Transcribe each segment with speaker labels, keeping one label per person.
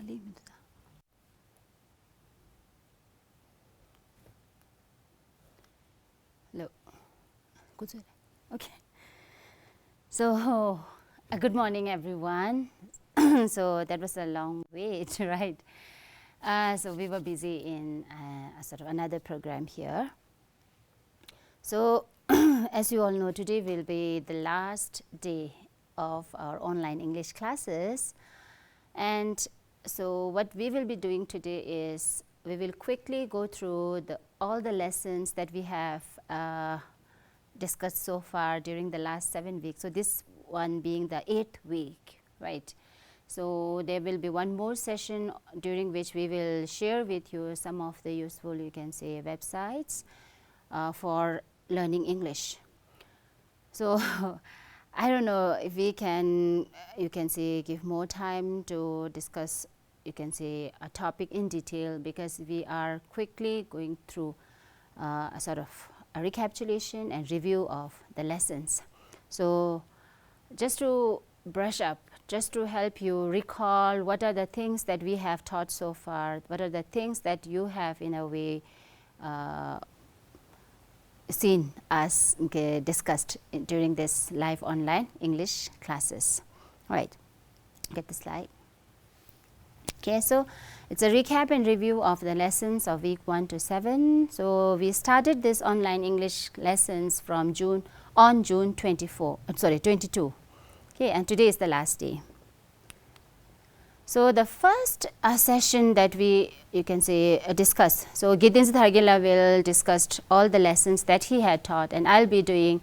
Speaker 1: Hello. Okay. So, good morning, everyone. So that was a long wait, right? So we were busy in sort of another program here. So as you all know, today will be the last day of our online English classes. And so what we will be doing today is we will quickly go through all the lessons that we have discussed so far during the last 7 weeks. So this one being the 8th week, right? So there will be one more session during which we will share with you some of the useful, you can say, websites for learning English. So I don't know if we can, you can say, give more time to discuss, you can say, a topic in detail, because we are quickly going through a sort of a recapitulation and review of the lessons. So just to brush up, just to help you recall what are the things that we have taught so far, what are the things that you have in a way seen us discussed during this live online English classes. All right, get the slide. Okay, so it's a recap and review of the lessons of week 1 to 7. So we started this online English lessons from June 22. Okay, and today is the last day. So the first session that you can say discuss. So Gideon Thargila will discuss all the lessons that he had taught, and I'll be doing,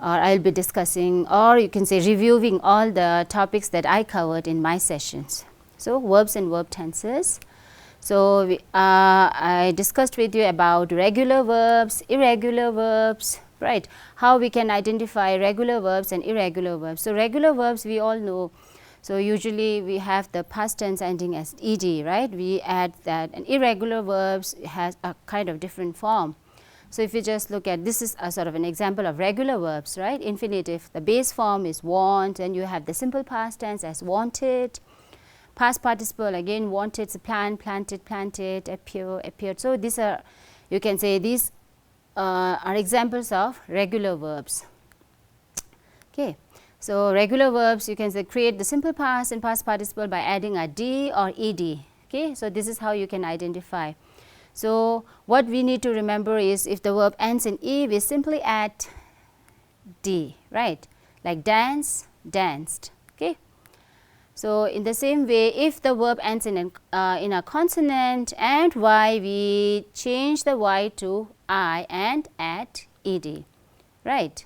Speaker 1: or I'll be discussing, or you can say reviewing all the topics that I covered in my sessions. So verbs and verb tenses. So I discussed with you about regular verbs, irregular verbs, right? How we can identify regular verbs and irregular verbs. So regular verbs we all know. So usually we have the past tense ending as ed, right? We add that, and irregular verbs has a kind of different form. So if you just look at, this is a sort of an example of regular verbs, right? Infinitive, the base form is want, and you have the simple past tense as wanted. Past participle again, wanted, so plant, planted, planted, appear, appeared. So these are, you can say, these are examples of regular verbs. Okay. So regular verbs, you can say create the simple past and past participle by adding a d or ed. Okay. So this is how you can identify. So what we need to remember is, if the verb ends in e, we simply add d, right? Like dance, danced. Okay. So in the same way, if the verb ends in a consonant and y, we change the y to I and add ed, right?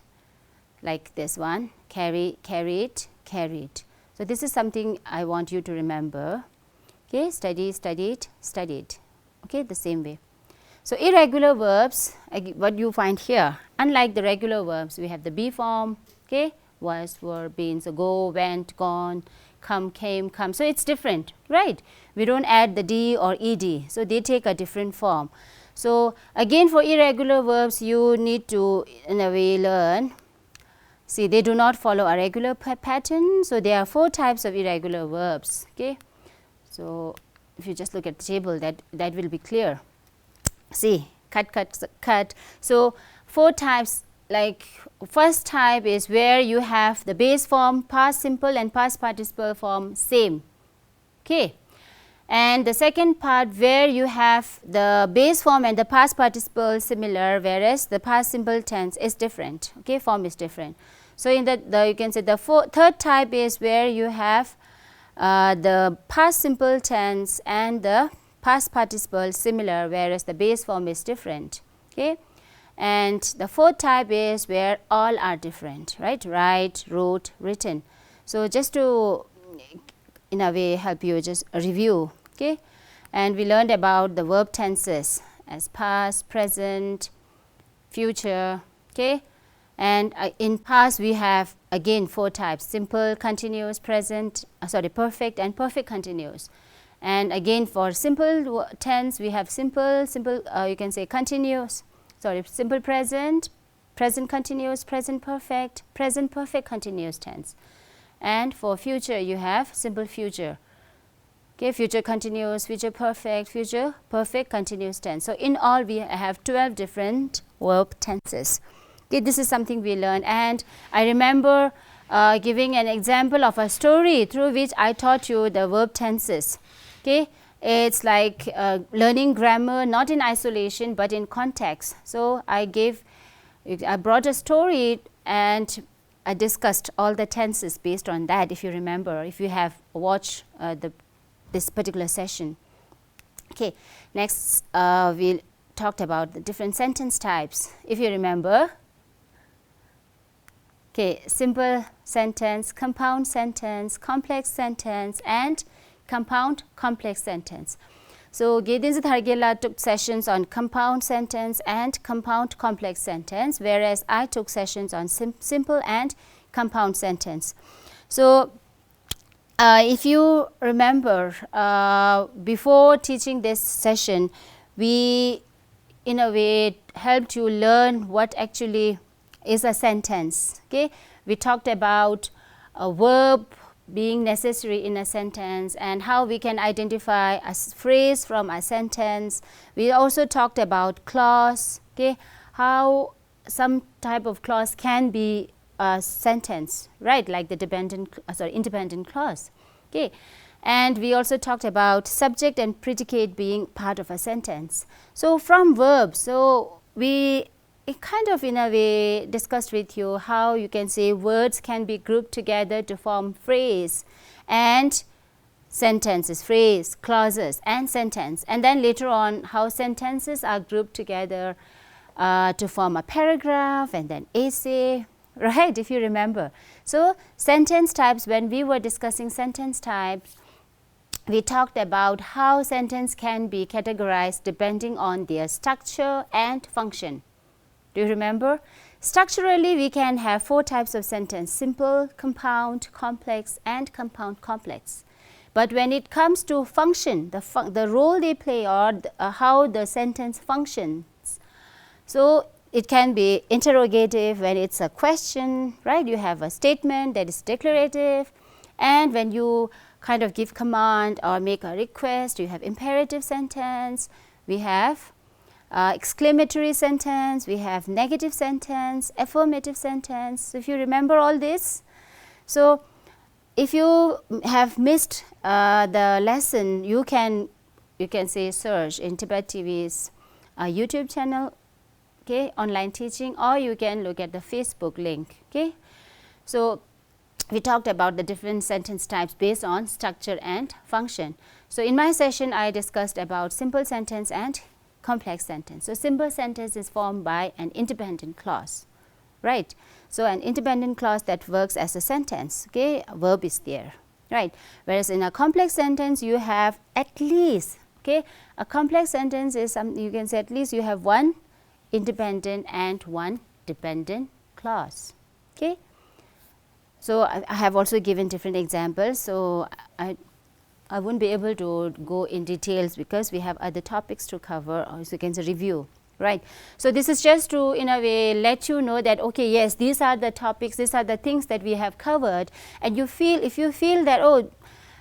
Speaker 1: Like this one, carry, carried, carried. So this is something I want you to remember. Okay, study, studied, studied. Okay, the same way. So irregular verbs, what you find here, unlike the regular verbs, we have the be form. Okay, was, were, been, so go, went, gone, come, came, come. So it's different, right? We don't add the d or ed, so they take a different form. So again, for irregular verbs, you need to in a way learn. See, they do not follow a regular pattern. So there are 4 types of irregular verbs. Okay, so if you just look at the table, that will be clear. See, cut, cut, cut. So 4 types. Like first type is where you have the base form, past simple and past participle form same. Okay. And the second part, where you have the base form and the past participle similar, whereas the past simple tense is different. Okay, form is different. So in the you can say the third type is where you have the past simple tense and the past participle similar, whereas the base form is different. Okay. And the fourth type is where all are different, right? Write, wrote, written. So just to in a way help you just review. Okay. And we learned about the verb tenses as past, present, future. Okay. And in past we have again 4 types: simple, continuous, present, perfect and perfect continuous. And again for simple tense we have simple, you can say continuous, simple present, present continuous, present perfect continuous tense. And for future you have simple future. Okay, future continuous, future perfect continuous tense. So in all we have 12 different verb tenses. Okay, this is something we learned, and I remember giving an example of a story through which I taught you the verb tenses. Okay, it's like learning grammar not in isolation but in context. So I brought a story and I discussed all the tenses based on that, if you remember, if you have watched this particular session. Okay, next we talked about the different sentence types, if you remember. Okay, simple sentence, compound sentence, complex sentence, and compound complex sentence. So Giddens Thargela took sessions on compound sentence and compound complex sentence, whereas I took sessions on simple and compound sentence. So if you remember, before teaching this session, we in a way helped you learn what actually is a sentence. Okay, we talked about a verb being necessary in a sentence and how we can identify a phrase from a sentence. We also talked about clause. Okay, how some type of clause can be a sentence, right, like the independent clause. Okay, and we also talked about subject and predicate being part of a sentence. So from verbs, so we kind of in a way discussed with you how you can say words can be grouped together to form phrase and sentences, phrase, clauses and sentence, and then later on how sentences are grouped together to form a paragraph and then essay, right, if you remember. So sentence types, when we were discussing sentence types, we talked about how sentence can be categorized depending on their structure and function. Do you remember? Structurally, we can have 4 types of sentence: simple, compound, complex, and compound complex. But when it comes to function, the role they play, or how the sentence functions, so it can be interrogative when it's a question, right? You have a statement that is declarative, and when you kind of give command or make a request, you have imperative sentence, we have exclamatory sentence, we have negative sentence, affirmative sentence. So if you remember all this, so if you have missed the lesson, you can say search in Tibettv's YouTube channel, okay, online teaching, or you can look at the Facebook link. Okay, so we talked about the different sentence types based on structure and function. So in my session, I discussed about simple sentence and complex sentence. So simple sentence is formed by an independent clause, right? So an independent clause that works as a sentence, okay, a verb is there, right? Whereas in a complex sentence, you have at least, okay, a complex sentence is something you can say at least you have one independent and one dependent clause. Okay, so I have also given different examples. So I won't be able to go in details because we have other topics to cover, or so you can say review, right? So this is just to in a way let you know that okay, yes, these are the topics, these are the things that we have covered, and you feel, if you feel that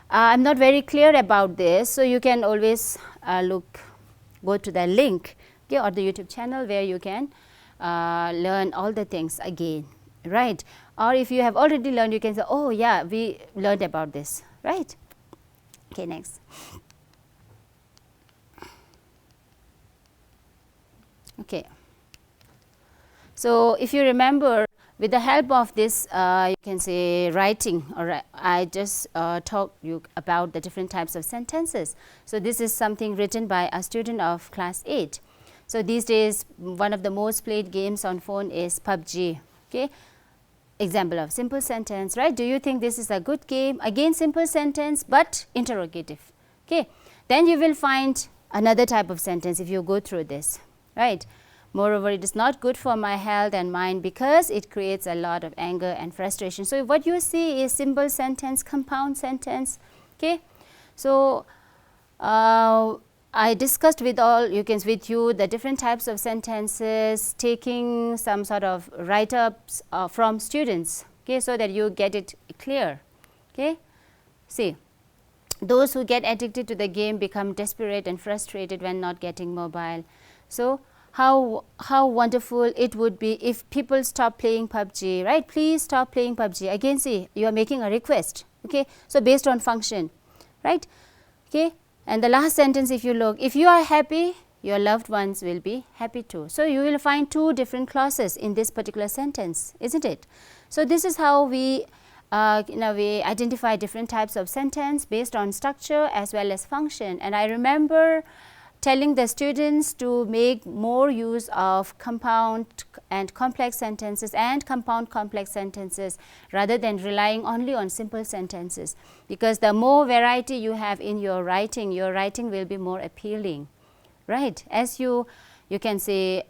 Speaker 1: I'm not very clear about this, so you can always go to the link, okay, or the YouTube channel where you can learn all the things again, right? Or if you have already learned, you can say, oh yeah, we learned about this, right? Okay, next. Okay. So if you remember, with the help of this, you can say writing, or I just talked you about the different types of sentences. So this is something written by a student of class 8. So these days, one of the most played games on phone is PUBG. Okay. Example of simple sentence, right? Do you think this is a good game? Again, simple sentence but interrogative. Okay, then you will find another type of sentence if you go through this, right? Moreover, it is not good for my health and mind because it creates a lot of anger and frustration. So what you see is simple sentence, compound sentence. Okay, so I discussed with you the different types of sentences, taking some sort of write-ups from students, okay, so that you get it clear. Okay, see, those who get addicted to the game become desperate and frustrated when not getting mobile. So how wonderful it would be if people stop playing PUBG, right? Please stop playing PUBG. Again, see, you are making a request, okay? So based on function, right? Okay, and the last sentence, if you look, if you are happy, your loved ones will be happy too. So you will find two different clauses in this particular sentence, isn't it? So this is how we in a way identify different types of sentence based on structure as well as function. And I remember telling the students to make more use of compound and complex sentences and compound complex sentences rather than relying only on simple sentences, because the more variety you have in your writing will be more appealing, right? As you can say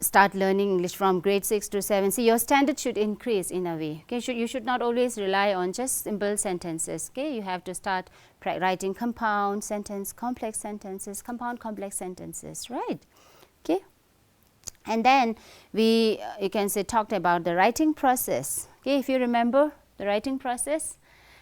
Speaker 1: start learning English from grade 6 to 7, see, your standard should increase in a way, okay? You should not always rely on just simple sentences, okay? You have to start writing compound sentence, complex sentences, compound complex sentences, right? Okay. And then we you can say talked about the writing process, okay? If you remember the writing process,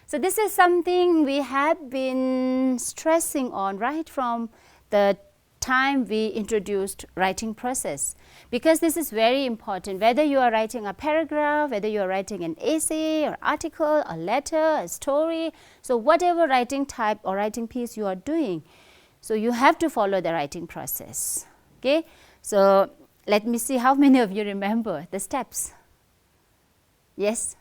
Speaker 1: so this is something we have been stressing on right from the time we introduced writing process, because this is very important. Whether you are writing a paragraph, whether you are writing an essay or article, a letter, a story, so whatever writing type or writing piece you are doing, so you have to follow the writing process, okay? So let me see how many of you remember the steps. Yes,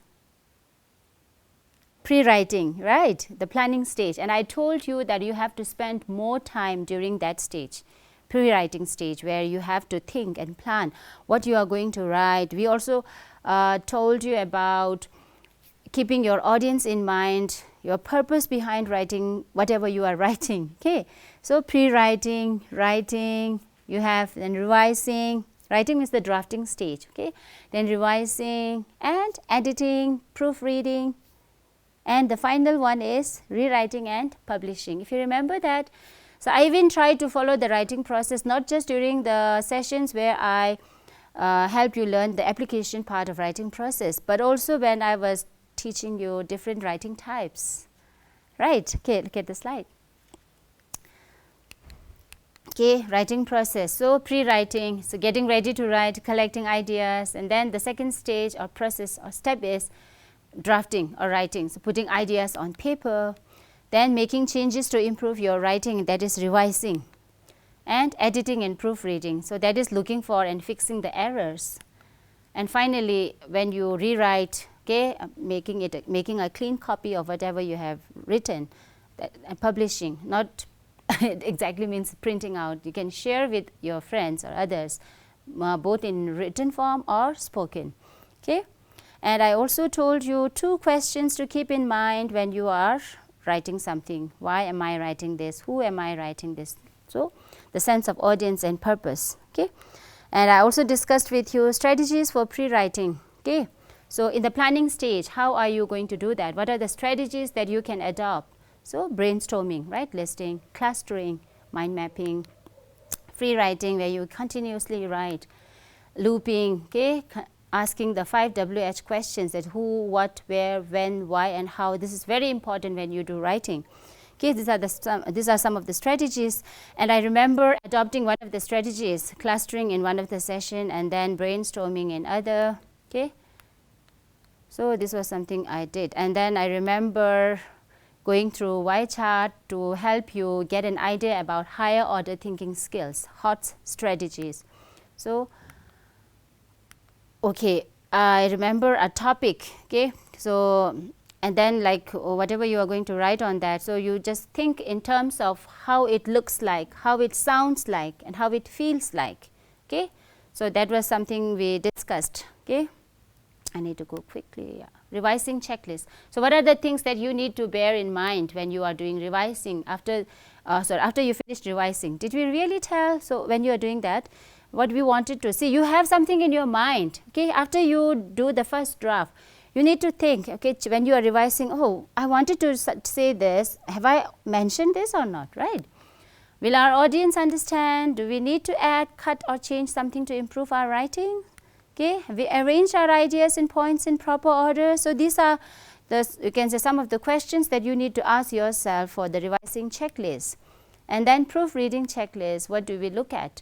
Speaker 1: pre-writing, right? The planning stage, and I told you that you have to spend more time during that stage, pre-writing stage, where you have to think and plan what you are going to write. We also told you about keeping your audience in mind, your purpose behind writing whatever you are writing, okay? So pre-writing, writing, you have then revising. Writing is the drafting stage, okay? Then revising and editing, proofreading, and the final one is rewriting and publishing. If you remember that, so I even tried to follow the writing process not just during the sessions where I help you learn the application part of writing process, but also when I was teaching you different writing types, right? Okay, look at the slide. Okay, writing process. So pre-writing, so getting ready to write, collecting ideas, and then the second stage or process or step is drafting or writing, so putting ideas on paper, then making changes to improve your writing, that is revising, and editing and proofreading, so that is looking for and fixing the errors, and finally when you rewrite, okay, making a clean copy of whatever you have written, publishing, not it exactly means printing out, you can share with your friends or others both in written form or spoken, okay. And I also told you two questions to keep in mind when you are writing something. Why am I writing this? Who am I writing this? So the sense of audience and purpose, okay. And I also discussed with you strategies for pre-writing, okay. So in the planning stage, how are you going to do that? What are the strategies that you can adopt? So brainstorming, right, listing, clustering, mind mapping, free writing where you continuously write, looping, okay, asking the 5 WH questions, that who, what, where, when, why, and how. This is very important when you do writing. Okay, these are some of the strategies, and I remember adopting one of the strategies, clustering in one of the session, and then brainstorming in other. Okay, so this was something I did, and then I remember going through Y chart to help you get an idea about higher order thinking skills, HOT strategies. So okay, I remember a topic, okay, so and then like whatever you are going to write on that, so you just think in terms of how it looks like, how it sounds like, and how it feels like, okay. So that was something we discussed, okay. I need to go quickly. Yeah. Revising checklist. So what are the things that you need to bear in mind when you are doing revising after after you finished revising? Did we really tell? So when you are doing that, what we wanted to see, you have something in your mind, okay. After you do the first draft, you need to think, okay, when you are revising, oh, I wanted to say this, have I mentioned this or not, right? Will our audience understand? Do we need to add, cut or change something to improve our writing? Okay, we arrange our ideas and points in proper order. So these are Thus, you can say some of the questions that you need to ask yourself for the revising checklist. And then proofreading checklist, what do we look at?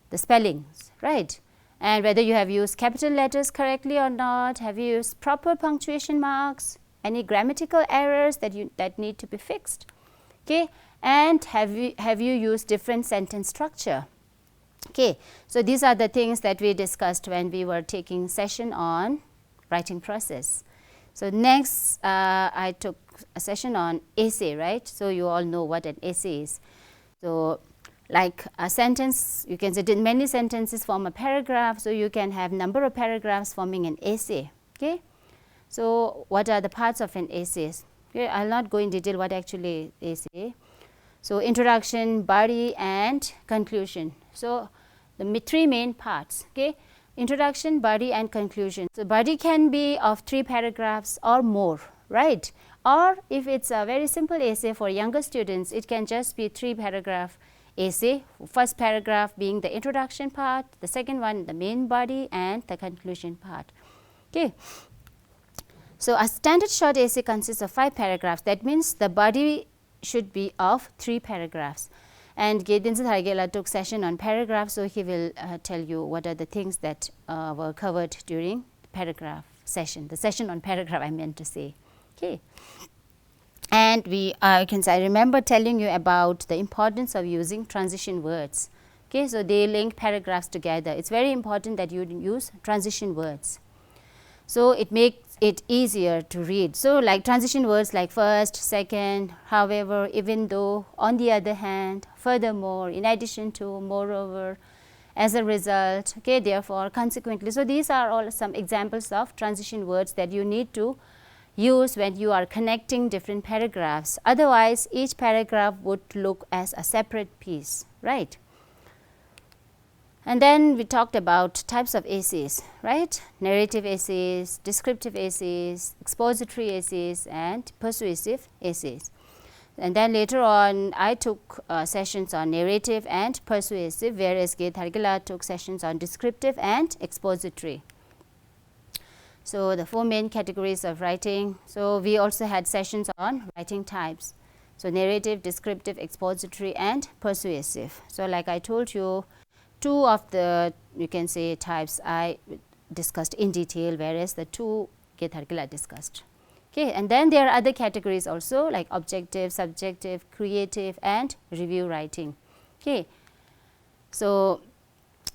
Speaker 1: The spellings, right? And whether you have used capital letters correctly or not, have you used proper punctuation marks, any grammatical errors that need to be fixed, okay? And have you used different sentence structure, okay? So these are the things that we discussed when we were taking session on writing process. So next, I took a session on essay, right? So you all know what an essay is. So like a sentence, you can say many sentences form a paragraph, so you can have number of paragraphs forming an essay, okay? So what are the parts of an essay? Okay, I'll not go in detail what actually essay. So introduction, body, and conclusion. So the three main parts, okay? Introduction, body, and conclusion. So body can be of 3 paragraphs or more, right? Or if it's a very simple essay for younger students, it can just be 3 paragraph essay. First paragraph being the introduction part, the second one the main body, and the conclusion part, okay? So a standard short essay consists of 5 paragraphs. That means the body should be of 3 paragraphs. And Gedinsid Hargela took session on paragraphs, so he will tell you what are the things that were covered during the paragraph session, the session on paragraph I meant to say, okay. And I remember telling you about the importance of using transition words, okay. So they link paragraphs together. It's very important that you use transition words. So it makes it easier to read. So like transition words like first, second, however, even though, on the other hand, furthermore, in addition to, moreover, as a result, okay, therefore, consequently. So these are all some examples of transition words that you need to use when you are connecting different paragraphs. Otherwise, each paragraph would look as a separate piece, right? And then we talked about types of essays, right? Narrative essays, descriptive essays, expository essays, and persuasive essays. And then later on, I took sessions on narrative and persuasive, whereas Gedinsid Hargela took sessions on descriptive and expository. So the 4 main categories of writing. So we also had sessions on writing types. So narrative, descriptive, expository, and persuasive. So like I told you, 2 of the, you can say, types I discussed in detail, whereas the 2 Gedinsid Hargela discussed. Okay, and then there are other categories also like objective, subjective, creative, and review writing. Okay, so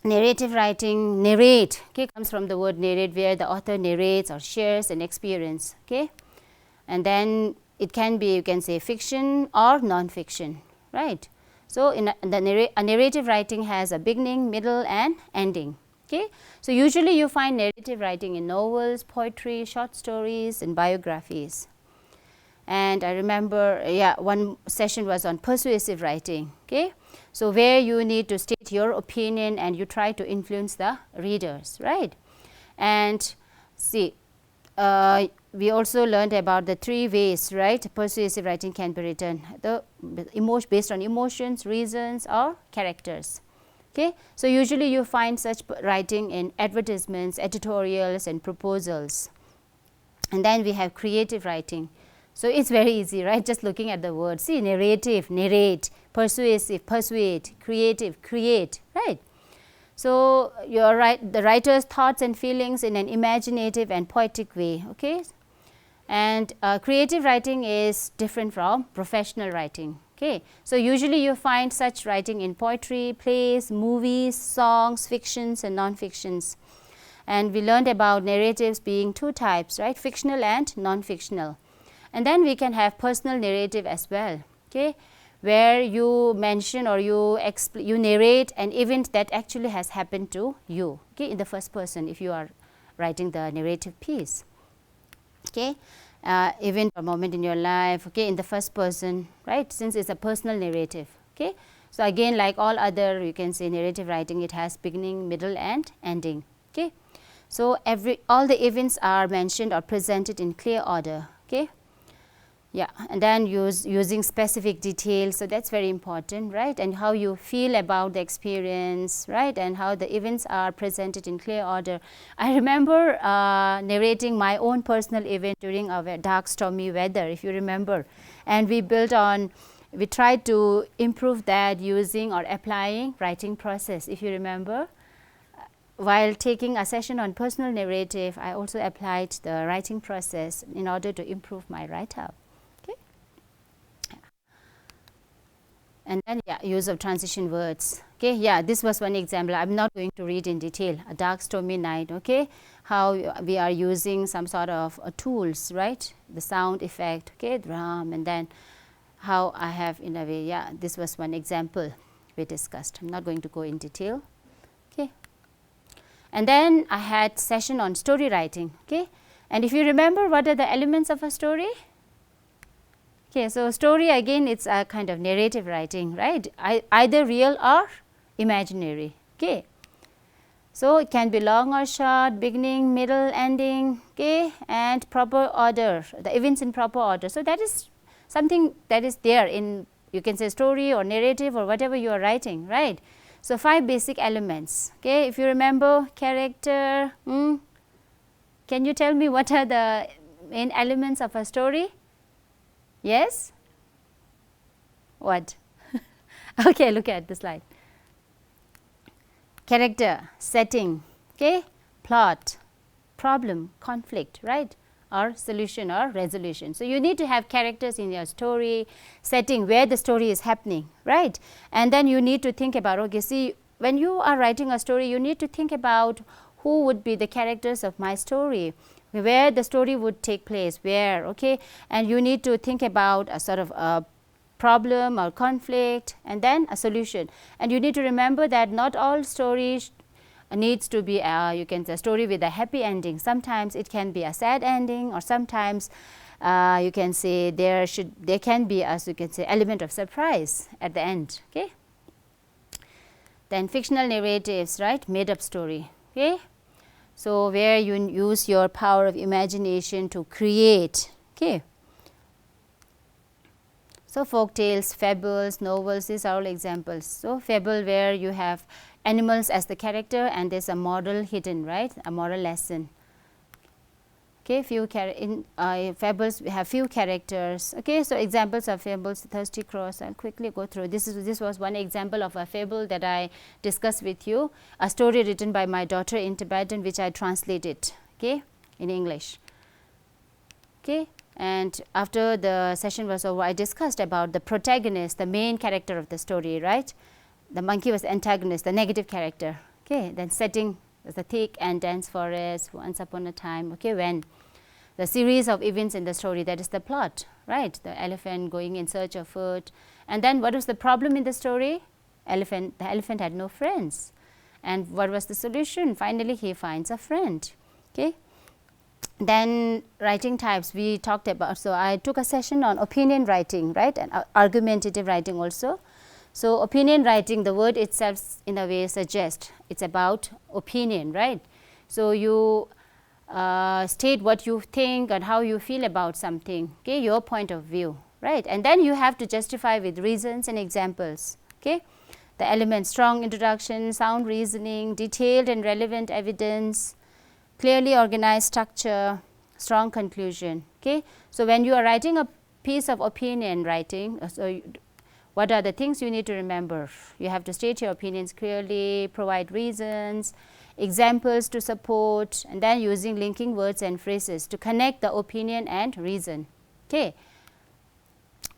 Speaker 1: narrative writing, narrate, okay, comes from the word narrate, where the author narrates or shares an experience. Okay, and then it can be, you can say, fiction or non-fiction, right? So in a narrative writing has a beginning, middle, and ending. Okay, so usually you find narrative writing in novels, poetry, short stories, and biographies. And I remember, one session was on persuasive writing. Okay, so where you need to state your opinion and you try to influence the readers, right? And see, we also learned about the 3 ways, right? Persuasive writing can be written based on emotions, reasons, or characters. Okay, so usually you find such writing in advertisements, editorials, and proposals. And then we have creative writing. So it's very easy, right? Just looking at the words. See, narrative, narrate, persuasive, persuade, creative, create, right? So the writer's thoughts and feelings in an imaginative and poetic way. Okay, and creative writing is different from professional writing. Okay, so usually you find such writing in poetry, plays, movies, songs, fictions, and non-fictions. And we learned about narratives being 2 types, right? Fictional and non-fictional. And then we can have personal narrative as well. Okay, where you mention or you narrate an event that actually has happened to you. Okay, in the first person, if you are writing the narrative piece. Okay. Event or moment in your life, okay, in the first person, right, since it's a personal narrative. Okay, so again, like all other, you can say, narrative writing, it has beginning, middle, and ending. Okay, so all the events are mentioned or presented in clear order. Okay, Yeah, and then using specific details, so that's very important, right? And how you feel about the experience, right? And how the events are presented in clear order. I remember narrating my own personal event during our dark, stormy weather, if you remember. And we tried to improve that using or applying writing process, if you remember. While taking a session on personal narrative, I also applied the writing process in order to improve my write-up. And then use of transition words. Okay, this was one example. I'm not going to read in detail. A dark, stormy night. Okay, how we are using some sort of tools, right? The sound effect, okay, drum, and then how I have in a way. This was one example we discussed. I'm not going to go in detail. Okay, and then I had session on story writing. Okay, and if you remember, what are the elements of a story? Okay, so story again, it's a kind of narrative writing, right? Either real or imaginary. Okay, so it can be long or short, beginning, middle, ending, okay, and proper order, the events in proper order. So that is something that is there in, you can say, story or narrative or whatever you are writing, right? So 5 basic elements. Okay, if you remember, character. Can you tell me what are the main elements of a story? Yes? What? Okay, look at the slide. Character, setting, okay, plot, problem, conflict, right, or solution or resolution. So you need to have characters in your story, setting where the story is happening, right? And then you need to think about, okay, see, when you are writing a story, you need to think about who would be the characters of my story, where the story would take place, where, okay, and you need to think about a sort of a problem or conflict, and then a solution. And you need to remember that not all stories needs to be you can say a story with a happy ending. Sometimes it can be a sad ending, or sometimes you can say there can be, as you can say, element of surprise at the end. Okay, then fictional narratives, right, made up story. Okay, so where you use your power of imagination to create. Okay, so folk tales, fables, novels, these are all examples. So fable, where you have animals as the character and there's a moral hidden, right, a moral lesson. Okay, fables we have few characters. Okay, so examples of fables, thirsty crows, I'll quickly go through. This was one example of a fable that I discussed with you, a story written by my daughter in Tibetan, which I translated, okay, in English. Okay, and after the session was over, I discussed about the protagonist, the main character of the story, right? The monkey was the antagonist, the negative character. Okay, then setting was the thick and dense forest, once upon a time. Okay, when the series of events in the story, that is the plot, right? The elephant going in search of food. And then what was the problem in the story? The elephant had no friends. And what was the solution? Finally, he finds a friend. Okay. Then writing types we talked about. So I took a session on opinion writing, right, and argumentative writing also. So opinion writing, the word itself in a way suggests it's about opinion, right? So you state what you think and how you feel about something, okay, your point of view, right? And then you have to justify with reasons and examples. Okay, the elements: strong introduction, sound reasoning, detailed and relevant evidence, clearly organized structure, strong conclusion. Okay, so when you are writing a piece of opinion writing, what are the things you need to remember? You have to state your opinions clearly, provide reasons, examples to support, and then using linking words and phrases to connect the opinion and reason. Okay,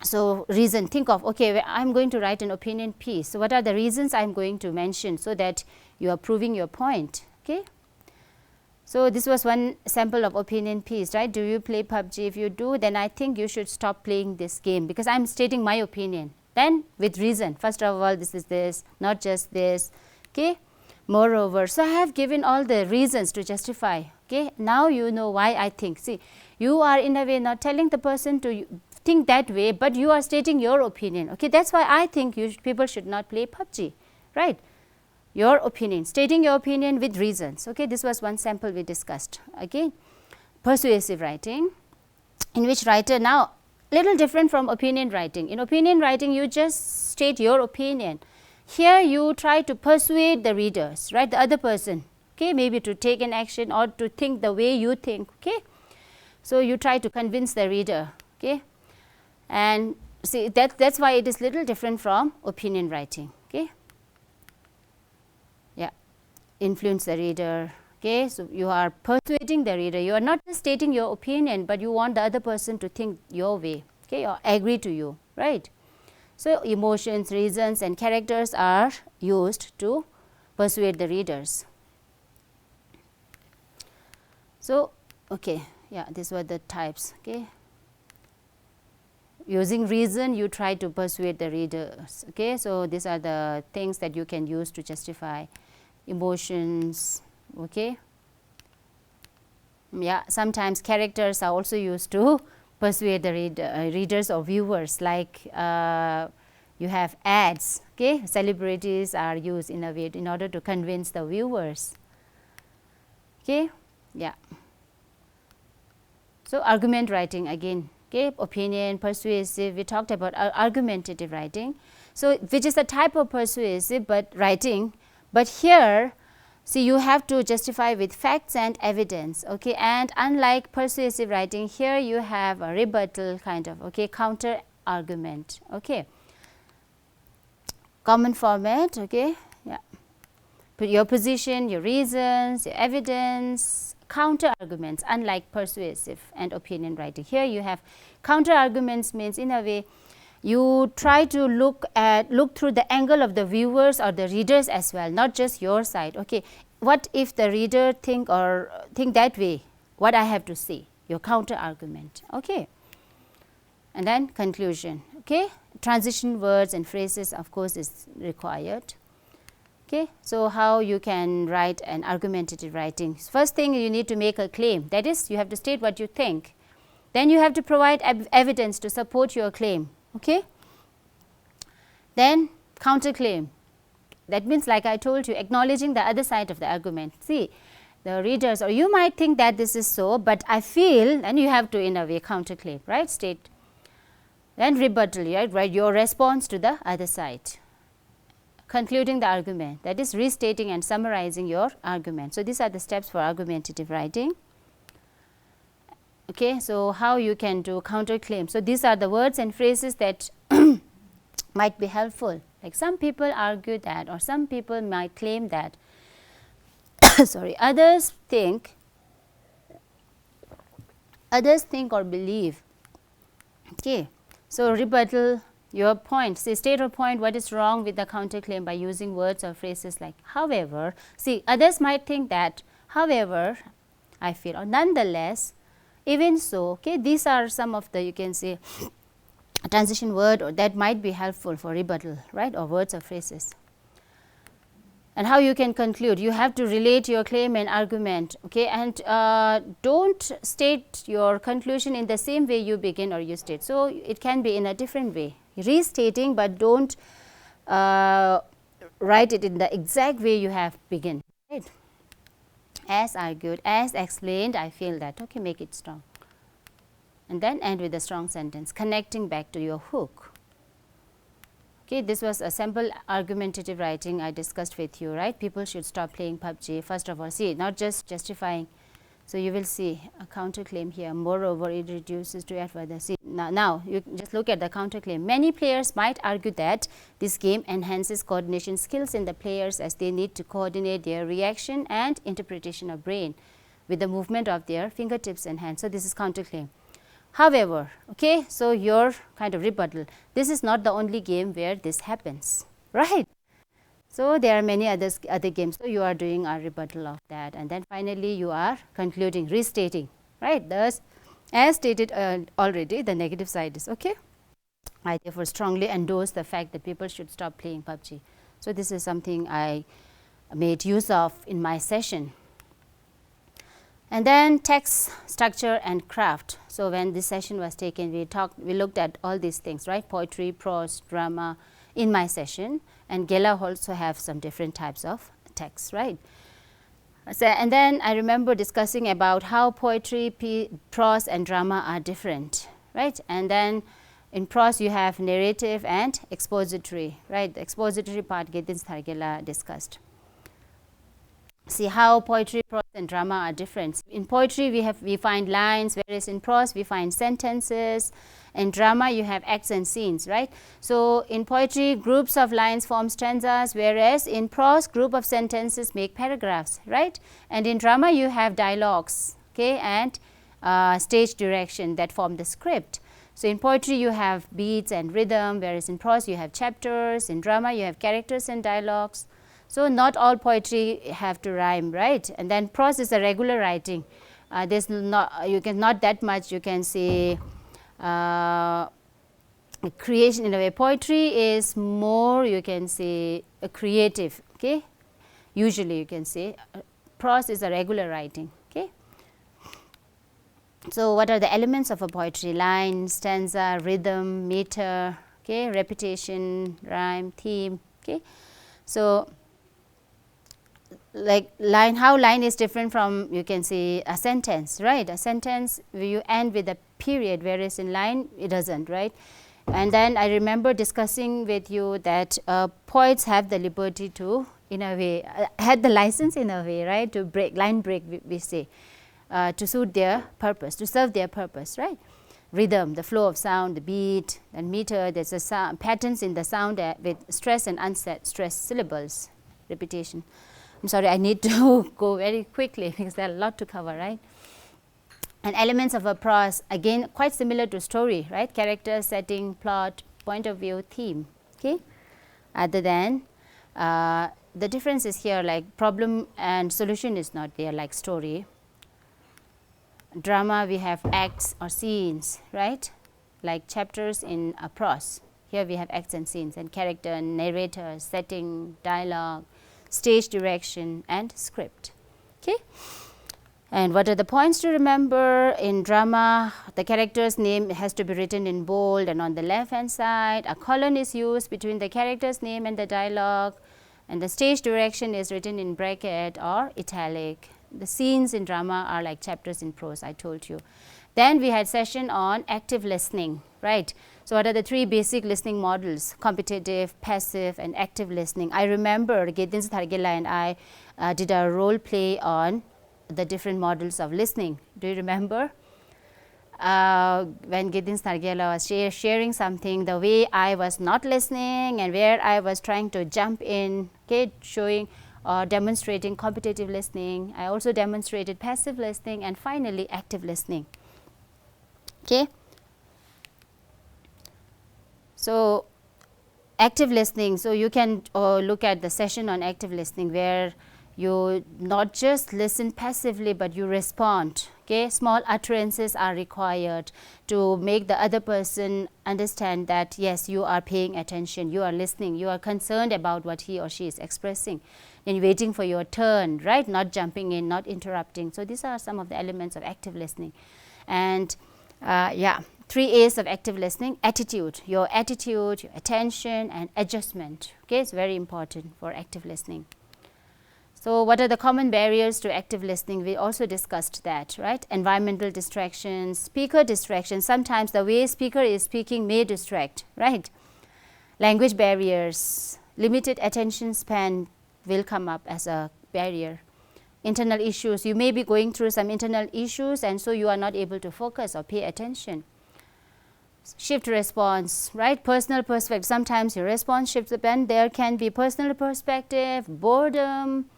Speaker 1: so reason, think of, okay, I'm going to write an opinion piece. So what are the reasons I'm going to mention so that you are proving your point? Okay, so this was one sample of opinion piece, right? Do you play PUBG? If you do, then I think you should stop playing this game, because I'm stating my opinion. Then with reason, first of all, this is this, not just this. Okay, moreover, so I have given all the reasons to justify. Okay, now you know why I think. See, you are in a way not telling the person to think that way, but you are stating your opinion. Okay, that's why I think people should not play PUBG, right? Your opinion, stating your opinion with reasons. Okay, this was one sample we discussed. Again, persuasive writing, in which writer, now little different from opinion writing. In opinion writing, you just state your opinion. Here you try to persuade the readers, right, the other person, okay, maybe to take an action or to think the way you think, okay. So you try to convince the reader, okay, and see that's why it is little different from opinion writing, okay. Yeah, influence the reader, okay. So you are persuading the reader. You are not just stating your opinion, but you want the other person to think your way, okay, or agree to you, right. So emotions, reasons, and characters are used to persuade the readers. So okay, yeah, these were the types, okay. Using reason, you try to persuade the readers, okay. So these are the things that you can use to justify. Emotions, okay. Yeah, sometimes characters are also used to persuade the readers or viewers, like you have ads, okay. Celebrities are used in a way in order to convince the viewers, okay. Yeah. So argument writing again, okay, opinion, persuasive. We talked about argumentative writing, so which is a type of persuasive but writing, but here see you have to justify with facts and evidence, okay. And unlike persuasive writing, here you have a rebuttal kind of, okay, counter argument, okay. Common format, okay. Yeah, put your position, your reasons, your evidence, counter arguments. Unlike persuasive and opinion writing, here you have counter arguments, means in a way you try to look through the angle of the viewers or the readers as well, not just your side, okay. What if the reader think that way, what I have to say, your counter argument, okay. And then conclusion, okay. Transition words and phrases, of course, is required, okay. So how you can write an argumentative writing? First thing, you need to make a claim, that is you have to state what you think, then you have to provide evidence to support your claim, okay. Then counterclaim, that means like I told you, acknowledging the other side of the argument. See, the readers or you might think that this is so, but I feel, and you have to in a way counterclaim, right, state. Then rebuttal, right, your response to the other side. Concluding the argument, that is restating and summarizing your argument. So these are the steps for argumentative writing, okay. So how you can do counterclaim? So these are the words and phrases that might be helpful, like some people argue that, or some people might claim that sorry, others think or believe, okay. So rebuttal your point, say state or point what is wrong with the counterclaim by using words or phrases like however. See, others might think that, however, I feel, or nonetheless, even so, okay. These are some of the, you can say, transition word or that might be helpful for rebuttal, right, or words or phrases. And how you can conclude, you have to relate your claim and argument, okay, and don't state your conclusion in the same way you begin or you state. So it can be in a different way, restating, but don't write it in the exact way you have begin, right. As argued, as explained, I feel that, okay, make it strong. And then end with a strong sentence, connecting back to your hook. Okay, this was a sample argumentative writing I discussed with you, right. People should stop playing PUBG. First of all, see, not just justifying. So you will see a counterclaim here. Moreover, it reduces to yet further. See, now you just look at the counterclaim. Many players might argue that this game enhances coordination skills in the players as they need to coordinate their reaction and interpretation of brain with the movement of their fingertips and hands. So this is counterclaim. However, okay, so your kind of rebuttal, this is not the only game where this happens, right. So there are many other games, so you are doing a rebuttal of that, and then finally you are concluding, restating, right. Thus, as stated already, the negative side is, okay, I therefore strongly endorse the fact that people should stop playing PUBG. So this is something I made use of in my session. And then text, structure and craft. So when this session was taken, we looked at all these things, right, poetry, prose, drama in my session, and Gela also have some different types of texts, right. So, and then I remember discussing about how poetry, prose and drama are different, right? And then in prose you have narrative and expository, right? The expository part Giddens Thargela discussed. See how poetry, prose and drama are different. In poetry we find lines, whereas in prose we find sentences. In drama you have acts and scenes, right? So in poetry groups of lines form stanzas, whereas in prose group of sentences make paragraphs, right? And in drama you have dialogues, okay, and stage direction that form the script. So in poetry you have beats and rhythm, whereas in prose you have chapters. In drama you have characters and dialogues. So not all poetry have to rhyme, right? And then prose is a regular writing. There's not that much you can say creation in a way. Poetry is more, you can say, a creative, okay? Usually you can say prose is a regular writing, okay? So what are the elements of a poetry? Line, stanza, rhythm, meter, okay, repetition, rhyme, theme, okay? So like line, how line is different from, you can say, a sentence, right? A sentence you end with a period, whereas in line it doesn't, right? And then I remember discussing with you that poets have the liberty to, in a way, had the license in a way, right, to break, line break we say, to suit their purpose, to serve their purpose, right? Rhythm, the flow of sound, the beat, and meter, there's a sound, patterns in the sound with stress and unstressed syllables, repetition. I'm sorry, I need to go very quickly because there are a lot to cover, right? And elements of a prose, again quite similar to story, right? Character, setting, plot, point of view, theme, okay? Other than the difference is here, like problem and solution is not there like story. Drama we have acts or scenes, right? Like chapters in a prose. Here we have acts and scenes, and character, narrator, setting, dialogue, stage direction and script, okay? And what are the points to remember? In drama, the character's name has to be written in bold and on the left hand side. A colon is used between the character's name and the dialogue, and the stage direction is written in bracket or italic. The scenes in drama are like chapters in prose, I told you. Then we had session on active listening, right? So what are the three basic listening models? Competitive, passive and active listening. I remember Giddens Thargela and I did a role play on the different models of listening. Do you remember? When Giddens Thargela was sharing something, the way I was not listening and where I was trying to jump in, okay, showing or demonstrating competitive listening. I also demonstrated passive listening and finally active listening, okay. So active listening, so you can look at the session on active listening where you not just listen passively but you respond, okay. Small utterances are required to make the other person understand that yes, you are paying attention, you are listening, you are concerned about what he or she is expressing, and waiting for your turn, right, not jumping in, not interrupting. So these are some of the elements of active listening. And yeah, 3 A's of active listening: attitude, your attention and adjustment, okay. It's very important for active listening. So what are the common barriers to active listening? We also discussed that, right? Environmental distractions, speaker distractions. Sometimes the way speaker is speaking may distract, right? Language barriers, limited attention span will come up as a barrier. Internal issues, you may be going through some internal issues and so you are not able to focus or pay attention. Shift response, right? Personal perspective, sometimes your response shifts up and there can be personal perspective, boredom,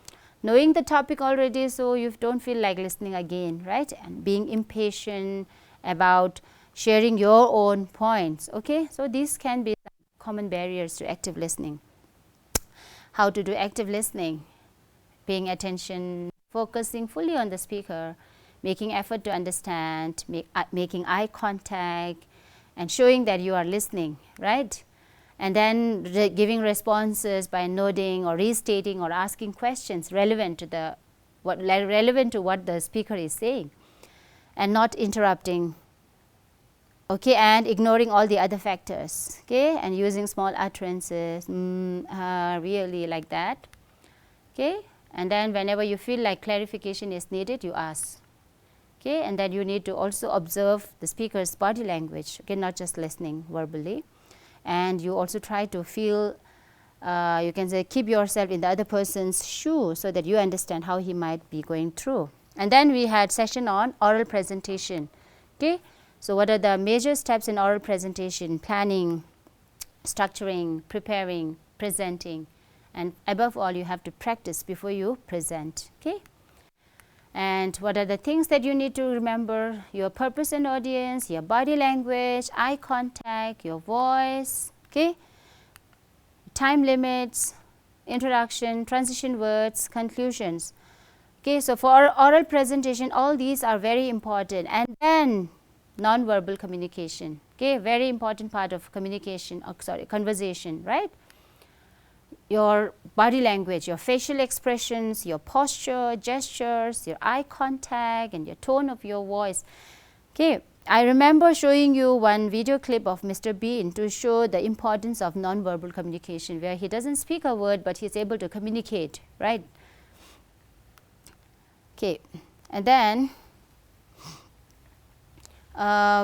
Speaker 1: knowing the topic already so you don't feel like listening again, right? And being impatient about sharing your own points, okay. So these can be common barriers to active listening. How to do active listening? Paying attention, focusing fully on the speaker, making effort to understand, making eye contact and showing that you are listening, right? And then giving responses by nodding or restating or asking questions relevant to what the speaker is saying, and not interrupting, okay, and ignoring all the other factors, okay, and using small utterances, really, like that, okay. And then whenever you feel like clarification is needed, you ask, okay, and then you need to also observe the speaker's body language, okay, not just listening verbally, and you also try to feel, you can say, keep yourself in the other person's shoe so that you understand how he might be going through. And then we had session on oral presentation, okay. So what are the major steps in oral presentation? Planning, structuring, preparing, presenting, and above all you have to practice before you present, okay. And what are the things that you need to remember? Your purpose and audience, your body language, eye contact, your voice, okay, time limits, introduction, transition words, conclusions, okay. So for oral presentation, all these are very important. And then non-verbal communication, okay, very important part of communication, conversation, right? Your body language, your facial expressions, your posture, gestures, your eye contact, and your tone of your voice, okay. I remember showing you one video clip of Mr. Bean to show the importance of non-verbal communication, where he doesn't speak a word, but he is able to communicate, right? Okay. And then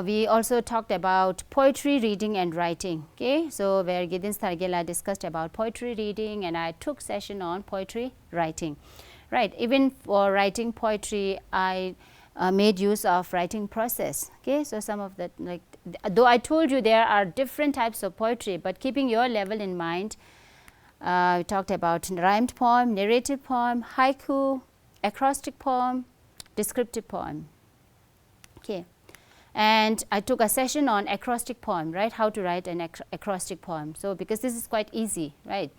Speaker 1: we also talked about poetry reading and writing, okay. So where Giddens Thargela discussed about poetry reading, and I took session on poetry writing, right. Even for writing poetry, I made use of writing process, okay. So some of that, like, though I told you there are different types of poetry, but keeping your level in mind, we talked about rhymed poem, narrative poem, haiku, acrostic poem, descriptive poem, okay. And I took a session on acrostic poem, right, how to write an acrostic poem. So because this is quite easy, right,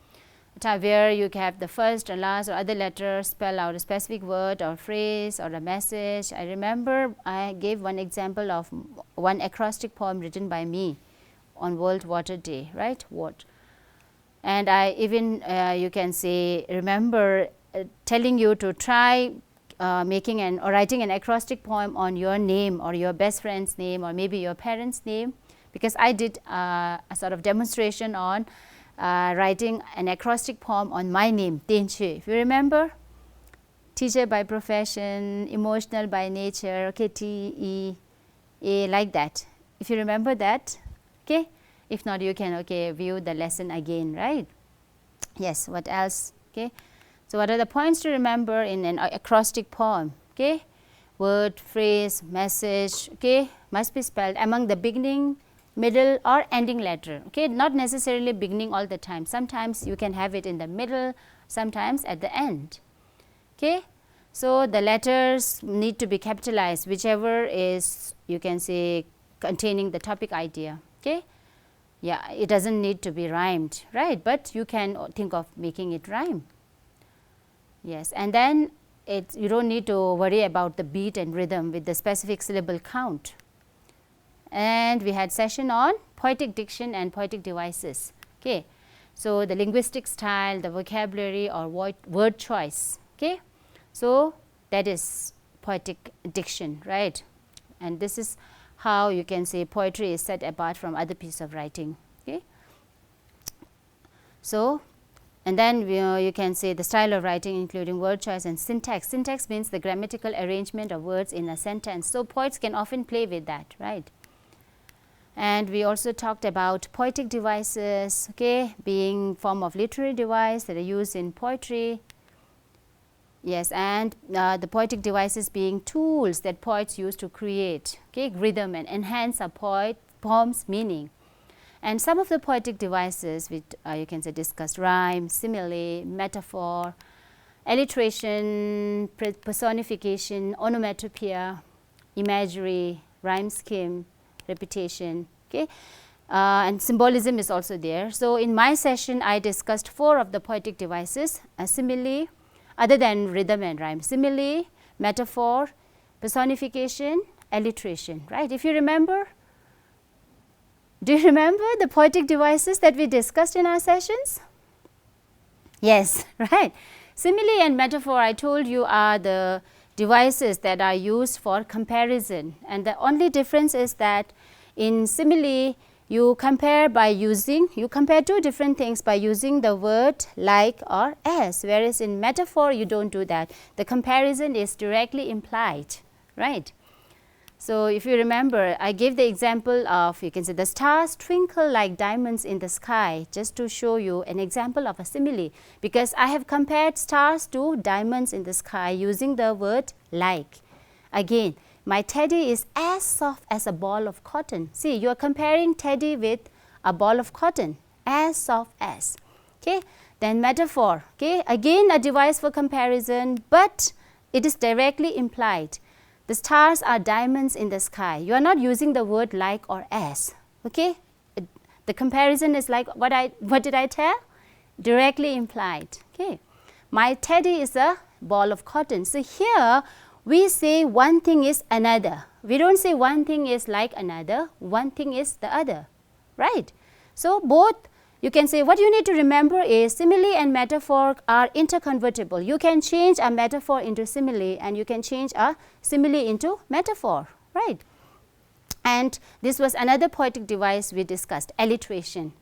Speaker 1: where you have the first or last or other letter spell out a specific word or phrase or a message. I remember I gave one example of one acrostic poem written by me on World Water Day, right, what. And I even you can say remember telling you to try making or writing an acrostic poem on your name or your best friend's name or maybe your parents' name, because I did a sort of demonstration on writing an acrostic poem on my name, Tenche. If you remember, teacher by profession, emotional by nature, okay, T-E-A, like that. If you remember that, okay. If not, you can, okay, view the lesson again, right. Yes, what else, okay. So what are the points to remember in an acrostic poem, okay? Word, phrase, message, okay, must be spelled among the beginning, middle or ending letter, okay, not necessarily beginning all the time. Sometimes you can have it in the middle, sometimes at the end, okay. So the letters need to be capitalized, whichever is, you can say, containing the topic idea, okay. Yeah, it doesn't need to be rhymed, right, but you can think of making it rhyme. Yes, and then you don't need to worry about the beat and rhythm with the specific syllable count. And we had session on poetic diction and poetic devices, okay. So the linguistic style, the vocabulary or word choice, okay. So that is poetic diction, right, and this is how you can say poetry is set apart from other piece of writing, okay. So and then you can say the style of writing including word choice and syntax. Syntax means the grammatical arrangement of words in a sentence. So poets can often play with that, right. And we also talked about poetic devices, okay, being form of literary device that are used in poetry. Yes, and the poetic devices being tools that poets use to create, okay, rhythm and enhance a poem's meaning. And some of the poetic devices which you can say discussed rhyme, simile, metaphor, alliteration, personification, onomatopoeia, imagery, rhyme scheme, repetition, okay, and symbolism is also there. So in my session I discussed 4 of the poetic devices: a simile, other than rhythm and rhyme, simile, metaphor, personification, alliteration, right. If you remember, do you remember the poetic devices that we discussed in our sessions? Yes, right. Simile and metaphor, I told you, are the devices that are used for comparison, and the only difference is that in simile you compare 2 different things by using the word like or as, whereas in metaphor you don't do that. The comparison is directly implied, right. So if you remember, I gave the example of, you can say, the stars twinkle like diamonds in the sky, just to show you an example of a simile, because I have compared stars to diamonds in the sky using the word like. Again, my teddy is as soft as a ball of cotton. See, you are comparing teddy with a ball of cotton, as soft as. Okay. Then metaphor, okay, again a device for comparison, but it is directly implied. The stars are diamonds in the sky. You are not using the word like or as. Okay, the comparison is like what did I tell? Directly implied. Okay, my teddy is a ball of cotton. So here we say one thing is another. We don't say one thing is like another. One thing is the other, right? So both. You can say what you need to remember is simile and metaphor are interconvertible. You can change a metaphor into simile and you can change a simile into metaphor, right? And this was another poetic device we discussed, alliteration,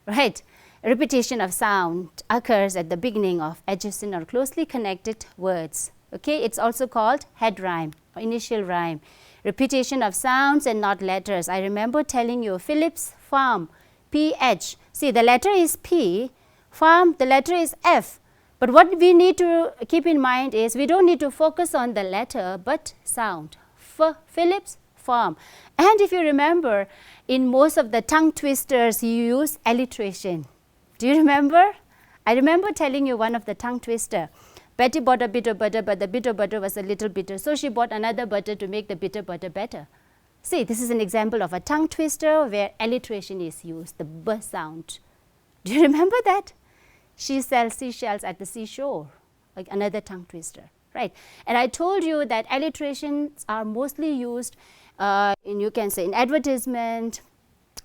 Speaker 1: right? Repetition of sound occurs at the beginning of adjacent or closely connected words. Okay, it's also called head rhyme or initial rhyme. Repetition of sounds and not letters. I remember telling you Philip's farm, PH. See, the letter is P, farm, the letter is F. But what we need to keep in mind is we don't need to focus on the letter but sound. Philip's farm. And if you remember, in most of the tongue twisters, you use alliteration. Do you remember? I remember telling you one of the tongue twister. Betty bought a bit of butter, but the bit of butter was a little bitter. So she bought another butter to make the bitter butter better. See, this is an example of a tongue twister where alliteration is used, the B sound. Do you remember that? She sells seashells at the seashore, like another tongue twister, right? And I told you that alliterations are mostly used you can say in advertisement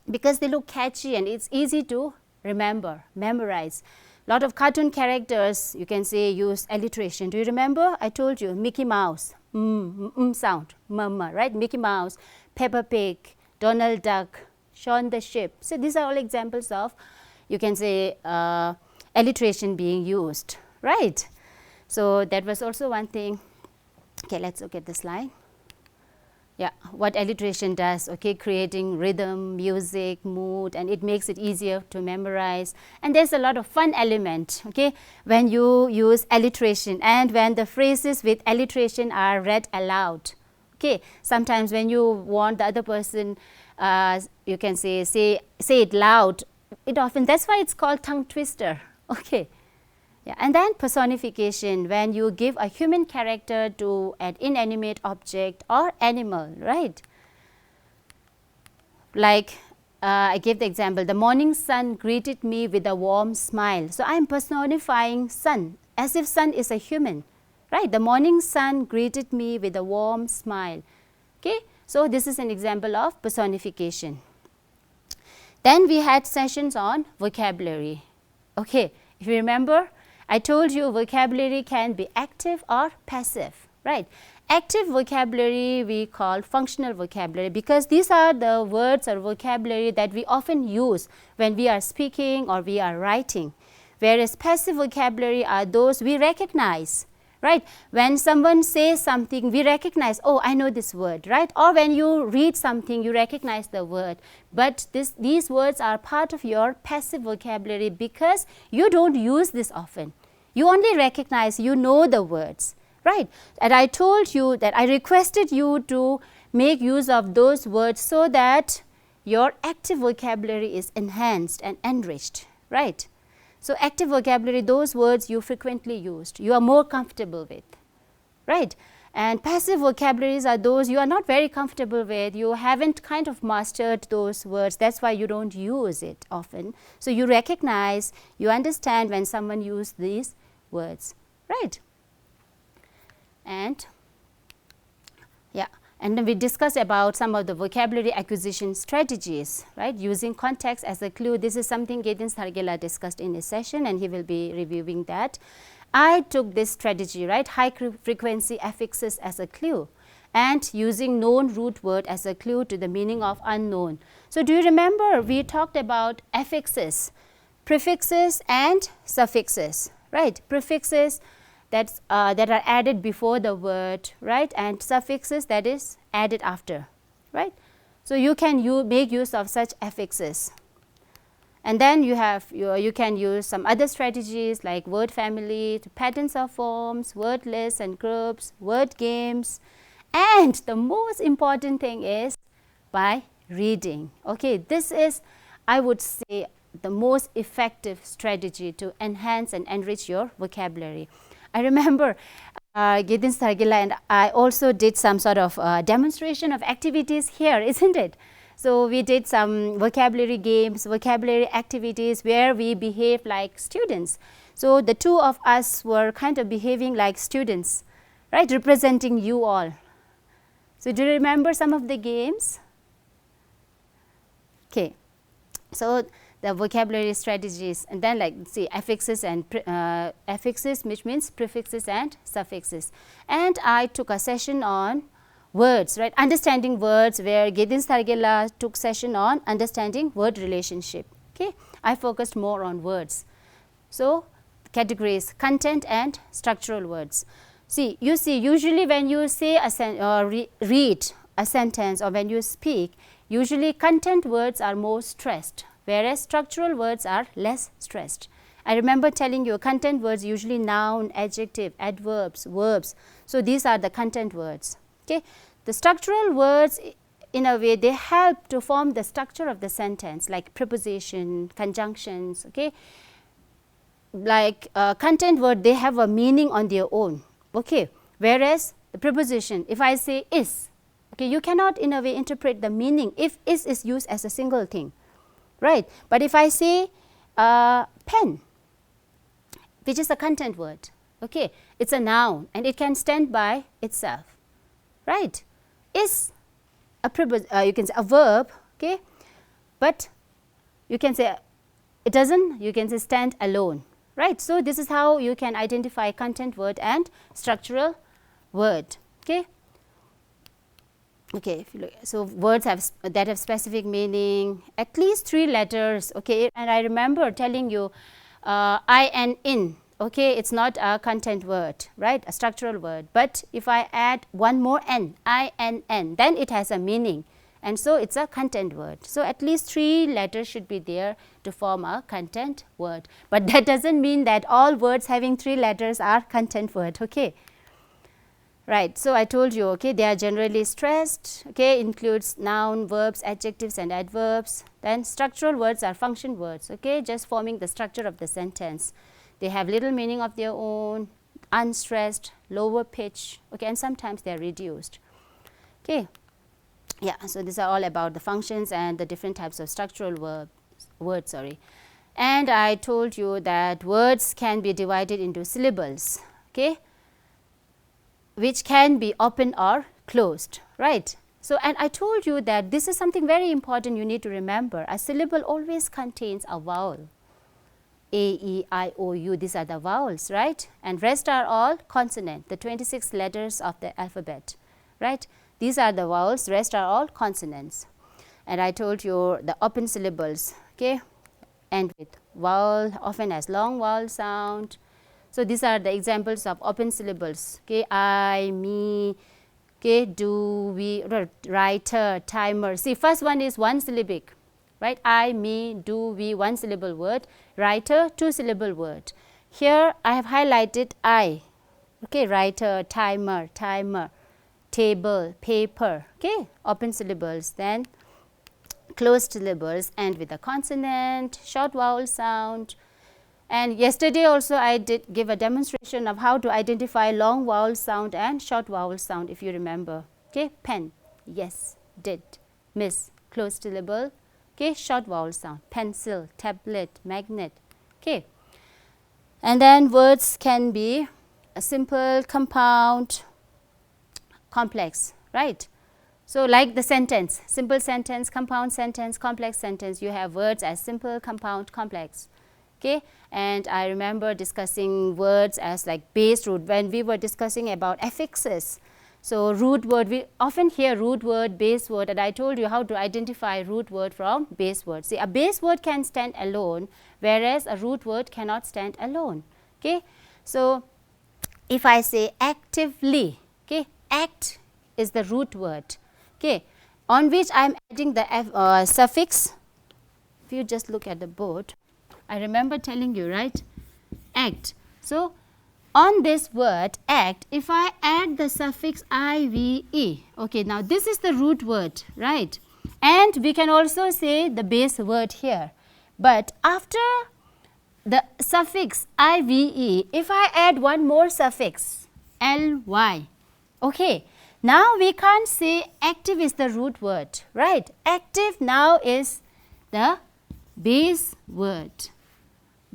Speaker 1: because they look catchy and it's easy to remember, memorize. Lot of cartoon characters, you can say, use alliteration. Do you remember? I told you Mickey Mouse, sound, mama, right? Mickey Mouse, Peppa Pig, Donald Duck, Shaun the Sheep. So these are all examples of, you can say, alliteration being used, right? So that was also one thing. Okay, let's look at the slide. Yeah, what alliteration does, okay, creating rhythm, music, mood, and it makes it easier to memorize. And there's a lot of fun element, okay, when you use alliteration and when the phrases with alliteration are read aloud. Okay, sometimes when you want the other person, you can say it loud. It often, that's why it's called tongue twister. Okay. Yeah, and then personification, when you give a human character to an inanimate object or animal, right? Like I gave the example, the morning sun greeted me with a warm smile. So I am personifying sun as if sun is a human, right? The morning sun greeted me with a warm smile. Okay, so this is an example of personification. Then we had sessions on vocabulary. Okay, if you remember, I told you vocabulary can be active or passive, right? Active vocabulary we call functional vocabulary because these are the words or vocabulary that we often use when we are speaking or we are writing. Whereas passive vocabulary are those we recognize, right? When someone says something, we recognize, oh, I know this word, right? Or when you read something, you recognize the word. But these words are part of your passive vocabulary because you don't use this often. You only recognize, you know the words, right? And I told you that I requested you to make use of those words so that your active vocabulary is enhanced and enriched, right? So active vocabulary, those words you frequently used, you are more comfortable with, right? And passive vocabularies are those you are not very comfortable with, you haven't kind of mastered those words, that's why you don't use it often. So you recognize, you understand when someone uses these words, right? And yeah, and then we discuss about some of the vocabulary acquisition strategies, right? Using context as a clue. This is something Gideon Sargela discussed in his session and he will be reviewing that. I took this strategy, right? High frequency affixes as a clue and using known root word as a clue to the meaning of unknown. So do you remember we talked about affixes, prefixes and suffixes, right? Prefixes, that are added before the word, right, and suffixes that is added after, right. So you can make use of such affixes. And then you have you can use some other strategies like word family, patterns of forms, word lists and groups, word games, and the most important thing is by reading. Okay, this is, I would say, the most effective strategy to enhance and enrich your vocabulary. I remember Giddens Thargila and I also did some sort of demonstration of activities here, isn't it? So we did some vocabulary games, vocabulary activities where we behaved like students. So the two of us were kind of behaving like students, right, representing you all. So do you remember some of the games? Okay. So the vocabulary strategies, and then like see affixes and affixes, which means prefixes and suffixes. And I took a session on words, right, understanding words, where Giddens Thargila took session on understanding word relationship. Okay, I focused more on words. So categories, content and structural words. See, you see, usually when you say read a sentence or when you speak, usually content words are more stressed, whereas structural words are less stressed. I remember telling you content words usually noun, adjective, adverbs, verbs. So these are the content words. Okay. The structural words, in a way, they help to form the structure of the sentence, like preposition, conjunctions. Okay. Like content word, they have a meaning on their own. Okay. Whereas the preposition, if I say is, okay, you cannot in a way interpret the meaning if is used as a single thing, right. But if I say pen, which is a content word, okay, it's a noun and it can stand by itself, right. Is a you can say a verb, okay, but you can say it doesn't, you can say stand alone, right. So this is how you can identify content word and structural word. Okay. Okay, if you look, so words that have specific meaning, at least 3 letters. Okay, and I remember telling you I and in. Okay, it's not a content word, right, a structural word, but if I add one more n, I and n, then it has a meaning, and so it's a content word. So at least 3 letters should be there to form a content word, but that doesn't mean that all words having 3 letters are content word. Okay. Right. So I told you, okay, they are generally stressed, okay, includes noun, verbs, adjectives and adverbs. Then structural words are function words, okay, just forming the structure of the sentence. They have little meaning of their own, unstressed, lower pitch, okay, and sometimes they are reduced. Okay. Yeah, so these are all about the functions and the different types of structural words, sorry. And I told you that words can be divided into syllables, okay, which can be open or closed, right. So, and I told you that this is something very important you need to remember. A syllable always contains a vowel. A, E, I, O, U, these are the vowels, right, and rest are all consonant, the 26 letters of the alphabet, right. These are the vowels, rest are all consonants. And I told you the open syllables, okay, end with vowel, often has long vowel sound. So these are the examples of open syllables, okay, I, me, okay, do, we, writer, timer. See, first one is one syllabic, right, I, me, do, we, one syllable word, writer, 2 syllable word. Here I have highlighted I, okay, writer, timer, table, paper, okay, open syllables. Then closed syllables end with a consonant, short vowel sound. And yesterday also I did give a demonstration of how to identify long vowel sound and short vowel sound, if you remember. Okay, pen, yes, did, miss, closed syllable, okay, short vowel sound, pencil, tablet, magnet. Okay. And then words can be a simple, compound, complex, right. So like the sentence, simple sentence, compound sentence, complex sentence, you have words as simple, compound, complex. Okay. And I remember discussing words as like base root when we were discussing about affixes. So root word, we often hear root word, base word, and I told you how to identify root word from base word. See, a base word can stand alone, whereas a root word cannot stand alone. Okay. So if I say actively, okay, act is the root word, okay, on which I am adding the suffix. If you just look at the board, I remember telling you, right, act. So, on this word act, if I add the suffix IVE, okay, now this is the root word, right, and we can also say the base word here, but after the suffix IVE, if I add one more suffix LY, okay, now we can't say active is the root word, right, active now is the base word,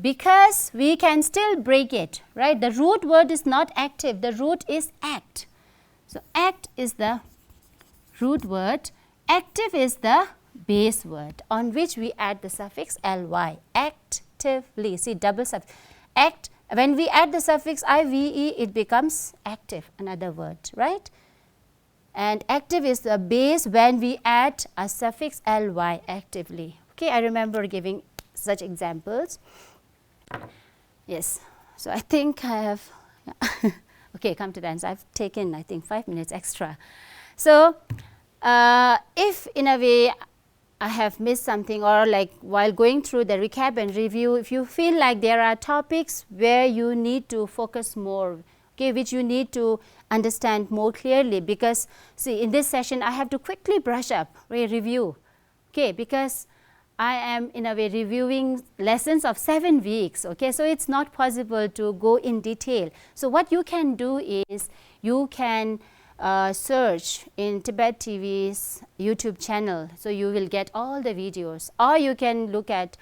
Speaker 1: because we can still break it, right. The root word is not active, the root is act. So, act is the root word, active is the base word on which we add the suffix ly, actively. See, double suffix. Act, when we add the suffix IVE, it becomes active, another word, right. And active is the base when we add a suffix ly, actively. Okay, I remember giving such examples. Yes, so I think I have, okay, come to the answer. I've taken, I think, 5 minutes extra. So, if in a way I have missed something, or like while going through the recap and review, if you feel like there are topics where you need to focus more, okay, which you need to understand more clearly, because see, in this session I have to quickly brush up, review, okay, because I am in a way reviewing lessons of 7 weeks, okay, so it's not possible to go in detail. So, what you can do is you can search in Tibettv's YouTube channel, so you will get all the videos, or you can look at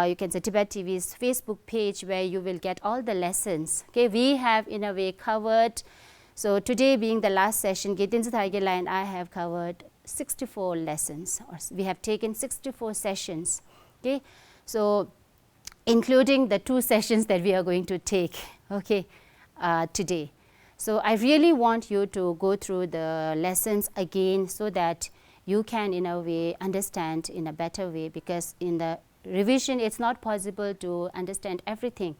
Speaker 1: you can say Tibettv's Facebook page, where you will get all the lessons, okay. We have in a way covered, so today being the last session, Gedin's and I have covered 64 lessons, or we have taken 64 sessions, okay. So, including the 2 sessions that we are going to take, okay, today. So, I really want you to go through the lessons again, so that you can in a way understand in a better way, because in the revision it's not possible to understand everything.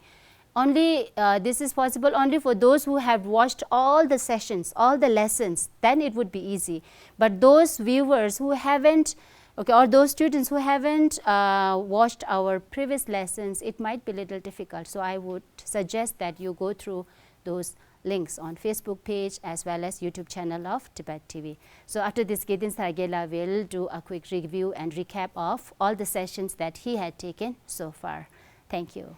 Speaker 1: Only this is possible only for those who have watched all the sessions, all the lessons, then it would be easy. But those viewers who haven't, okay, or those students who haven't watched our previous lessons, it might be a little difficult. So, I would suggest that you go through those links on Facebook page as well as YouTube channel of Tibettv. So, after this, Gedin Sargela will do a quick review and recap of all the sessions that he had taken so far. Thank you.